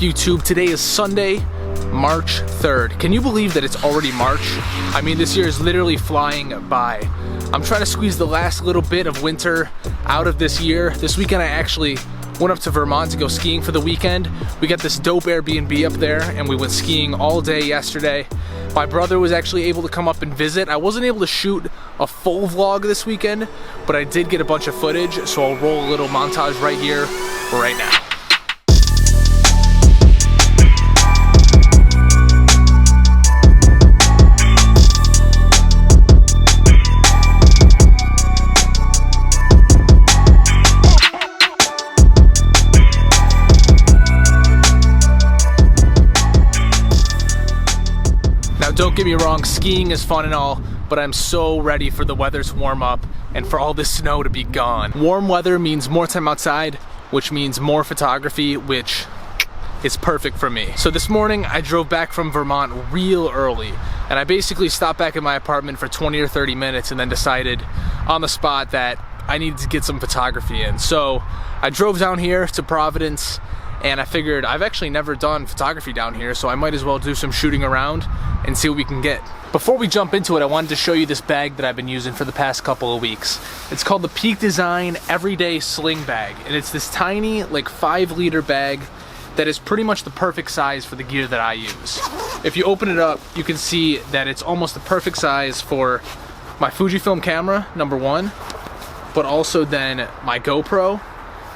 YouTube? Today is Sunday, March 3rd. Can you believe that it's already March? I mean, this year is literally flying by. I'm trying to squeeze the last little bit of winter out of this year. This weekend I actually went up to Vermont to go skiing for the weekend. We got this dope Airbnb up there and we went skiing all day yesterday. My brother was actually able to come up and visit. I wasn't able to shoot a full vlog this weekend, but I did get a bunch of footage, so I'll roll a little montage right here, right now. Don't get me wrong, skiing is fun and all, but I'm so ready for the weather to warm up and for all this snow to be gone. Warm weather means more time outside, which means more photography, which is perfect for me. So this morning I drove back from Vermont real early, and I basically stopped back at my apartment for 20 or 30 minutes and then decided on the spot that I needed to get some photography in. So I drove down here to Providence, and I figured I've actually never done photography down here, so I might as well do some shooting around and see what we can get. Before we jump into it, I wanted to show you this bag that I've been using for the past couple of weeks. It's called the Peak Design Everyday Sling Bag, and it's this tiny, like 5-liter bag that is pretty much the perfect size for the gear that I use. If you open it up, you can see that it's almost the perfect size for my FujiFilm camera, number one, but also then my GoPro.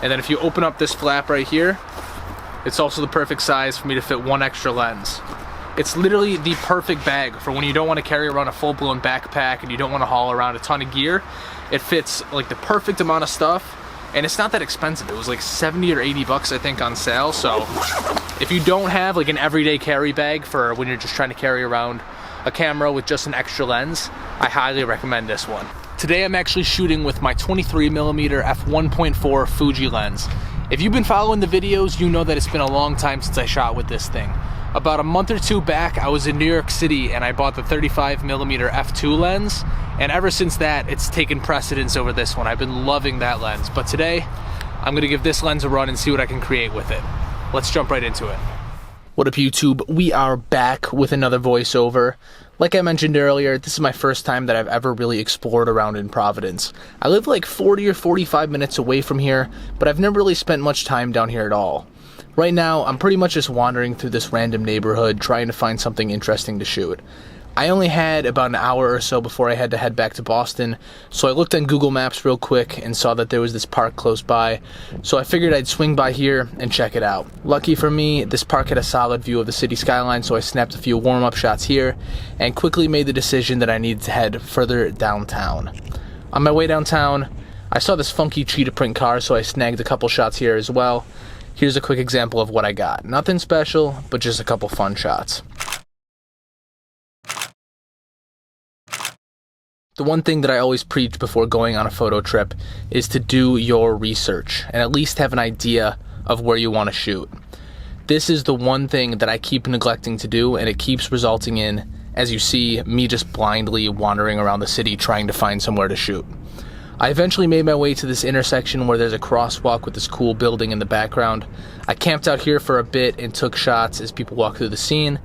And then if you open up this flap right here, it's also the perfect size for me to fit one extra lens. It's literally the perfect bag for when you don't want to carry around a full-blown backpack and you don't want to haul around a ton of gear. It fits like the perfect amount of stuff, and it's not that expensive. It was like 70 or 80 bucks I think on sale. So if you don't have like an everyday carry bag for when you're just trying to carry around a camera with just an extra lens, I highly recommend this one. Today I'm actually shooting with my 23mm f1.4 Fuji lens. If you've been following the videos, you know that it's been a long time since I shot with this thing. About a month or two back, I was in New York City and I bought the 35mm f2 lens, and ever since that, it's taken precedence over this one. I've been loving that lens, but today, I'm gonna give this lens a run and see what I can create with it. Let's jump right into it. What up, YouTube? We are back with another voiceover. Like I mentioned earlier, this is my first time that I've ever really explored around in Providence. I live like 40 or 45 minutes away from here, but I've never really spent much time down here at all. Right now, I'm pretty much just wandering through this random neighborhood trying to find something interesting to shoot. I only had about an hour or so before I had to head back to Boston, so I looked on Google Maps real quick and saw that there was this park close by, so I figured I'd swing by here and check it out. Lucky for me, this park had a solid view of the city skyline, so I snapped a few warm-up shots here and quickly made the decision that I needed to head further downtown. On my way downtown, I saw this funky cheetah print car, so I snagged a couple shots here as well. Here's a quick example of what I got. Nothing special, but just a couple fun shots. The one thing that I always preach before going on a photo trip is to do your research and at least have an idea of where you want to shoot. This is the one thing that I keep neglecting to do, and it keeps resulting in, as you see, me just blindly wandering around the city trying to find somewhere to shoot. I eventually made my way to this intersection where there's a crosswalk with this cool building in the background. I camped out here for a bit and took shots as people walk through the scene.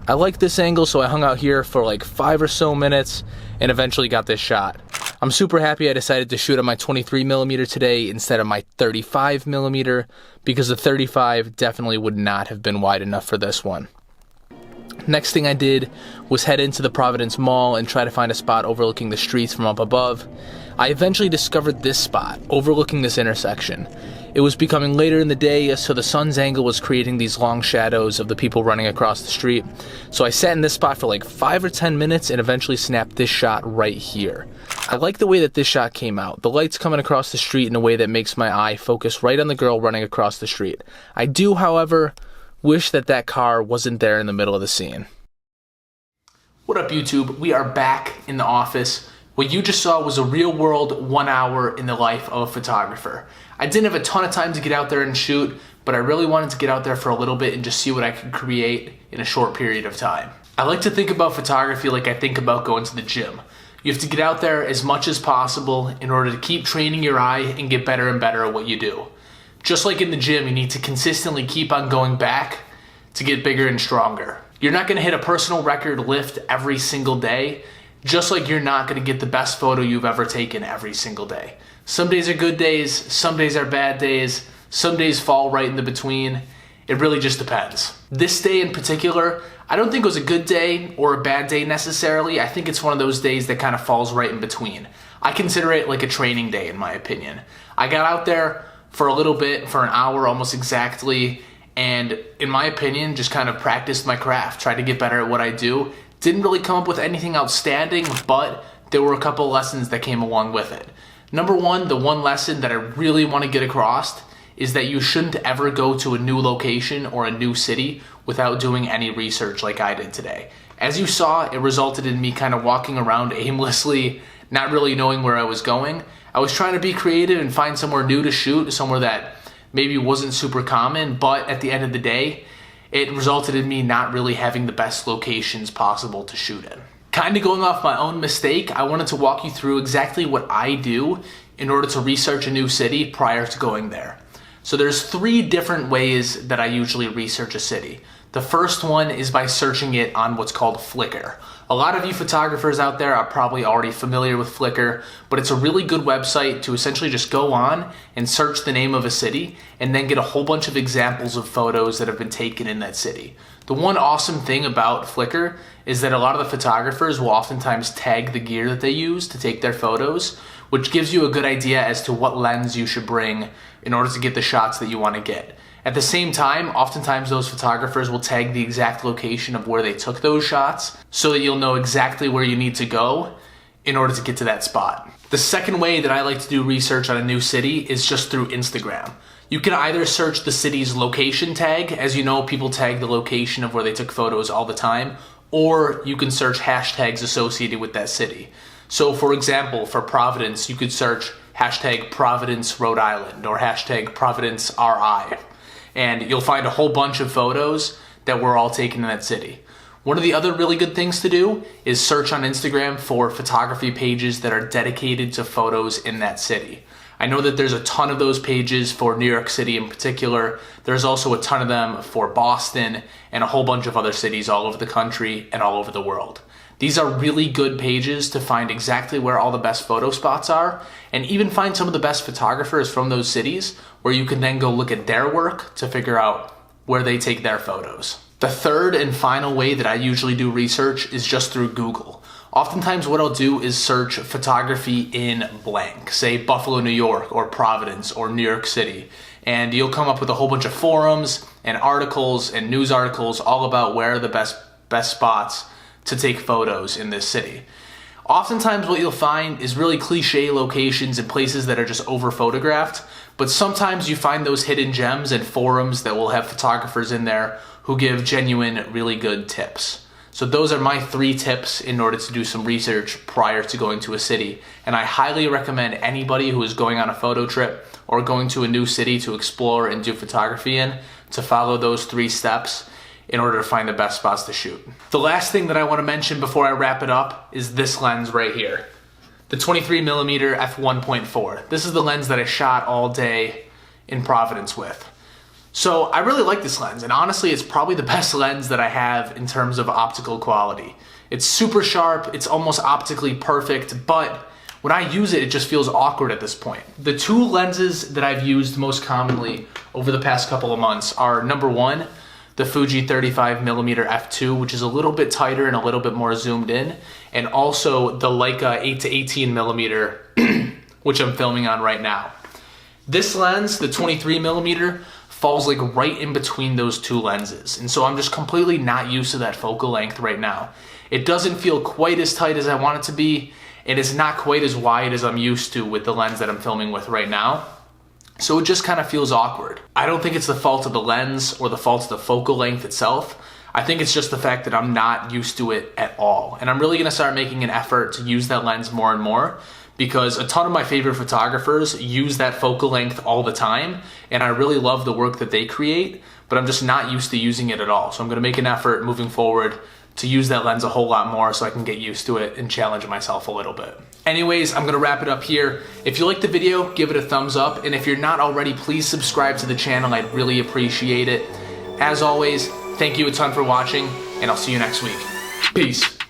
I liked this angle, so I hung out here for like 5 or so minutes and eventually got this shot. I'm super happy I decided to shoot on my 23mm today instead of my 35mm, because the 35 definitely would not have been wide enough for this one. Next thing I did was head into the Providence Mall and try to find a spot overlooking the streets from up above. I eventually discovered this spot, overlooking this intersection. It was becoming later in the day, so the sun's angle was creating these long shadows of the people running across the street. So I sat in this spot for like 5 or 10 minutes and eventually snapped this shot right here. I like the way that this shot came out. The light's coming across the street in a way that makes my eye focus right on the girl running across the street. I do, however, wish that that car wasn't there in the middle of the scene. What up, YouTube? We are back in the office. What you just saw was a real-world 1 hour in the life of a photographer. I didn't have a ton of time to get out there and shoot, but I really wanted to get out there for a little bit and just see what I could create in a short period of time. I like to think about photography like I think about going to the gym. You have to get out there as much as possible in order to keep training your eye and get better and better at what you do. Just like in the gym, you need to consistently keep on going back to get bigger and stronger. You're not gonna hit a personal record lift every single day, just like you're not gonna get the best photo you've ever taken every single day. Some days are good days, some days are bad days, some days fall right in the between. It really just depends. This day in particular, I don't think it was a good day or a bad day necessarily. I think it's one of those days that kind of falls right in between. I consider it like a training day in my opinion. I got out there for a little bit, for an hour almost exactly, and in my opinion, just kind of practiced my craft, tried to get better at what I do. Didn't really come up with anything outstanding, but there were a couple lessons that came along with it. Number one, the one lesson that I really want to get across is that you shouldn't ever go to a new location or a new city without doing any research like I did today. As you saw, it resulted in me kind of walking around aimlessly, not really knowing where I was going. I was trying to be creative and find somewhere new to shoot, somewhere that maybe wasn't super common, but at the end of the day, it resulted in me not really having the best locations possible to shoot in. Kind of going off my own mistake, I wanted to walk you through exactly what I do in order to research a new city prior to going there. So there's 3 different ways that I usually research a city. The first one is by searching it on what's called Flickr. A lot of you photographers out there are probably already familiar with Flickr, but it's a really good website to essentially just go on and search the name of a city and then get a whole bunch of examples of photos that have been taken in that city. The one awesome thing about Flickr is that a lot of the photographers will oftentimes tag the gear that they use to take their photos, which gives you a good idea as to what lens you should bring in order to get the shots that you want to get. At the same time, oftentimes those photographers will tag the exact location of where they took those shots so that you'll know exactly where you need to go in order to get to that spot. The second way that I like to do research on a new city is just through Instagram. You can either search the city's location tag, as you know, people tag the location of where they took photos all the time, or you can search hashtags associated with that city. So for example, for Providence, you could search hashtag Providence, Rhode Island, or hashtag Providence RI. And you'll find a whole bunch of photos that were all taken in that city. One of the other really good things to do is search on Instagram for photography pages that are dedicated to photos in that city. I know that there's a ton of those pages for New York City in particular. There's also a ton of them for Boston and a whole bunch of other cities all over the country and all over the world. These are really good pages to find exactly where all the best photo spots are and even find some of the best photographers from those cities where you can then go look at their work to figure out where they take their photos. The third and final way that I usually do research is just through Google. Oftentimes what I'll do is search photography in blank, say Buffalo, New York, or Providence, or New York City, and you'll come up with a whole bunch of forums and articles and news articles all about where are the best spots to take photos in this city. Oftentimes what you'll find is really cliche locations and places that are just over photographed, but sometimes you find those hidden gems and forums that will have photographers in there who give genuine, really good tips. So those are my 3 tips in order to do some research prior to going to a city. And I highly recommend anybody who is going on a photo trip or going to a new city to explore and do photography in to follow those 3 steps in order to find the best spots to shoot. The last thing that I want to mention before I wrap it up is this lens right here. The 23mm f1.4. This is the lens that I shot all day in Providence with. So I really like this lens, and honestly it's probably the best lens that I have in terms of optical quality. It's super sharp, it's almost optically perfect, but when I use it, it just feels awkward at this point. The 2 lenses that I've used most commonly over the past couple of months are number 1, the Fuji 35mm f2, which is a little bit tighter and a little bit more zoomed in, and also the Leica 8-18mm, which I'm filming on right now. This lens, the 23mm, falls like right in between those 2 lenses, and so I'm just completely not used to that focal length right now. It doesn't feel quite as tight as I want it to be, and it's not quite as wide as I'm used to with the lens that I'm filming with right now. So it just kind of feels awkward. I don't think it's the fault of the lens or the fault of the focal length itself. I think it's just the fact that I'm not used to it at all. And I'm really gonna start making an effort to use that lens more and more because a ton of my favorite photographers use that focal length all the time, and I really love the work that they create, but I'm just not used to using it at all. So I'm gonna make an effort moving forward to use that lens a whole lot more so I can get used to it and challenge myself a little bit. Anyways, I'm gonna wrap it up here. If you liked the video, give it a thumbs up, and if you're not already, please subscribe to the channel. I'd really appreciate it. As always, thank you a ton for watching, and I'll see you next week. Peace.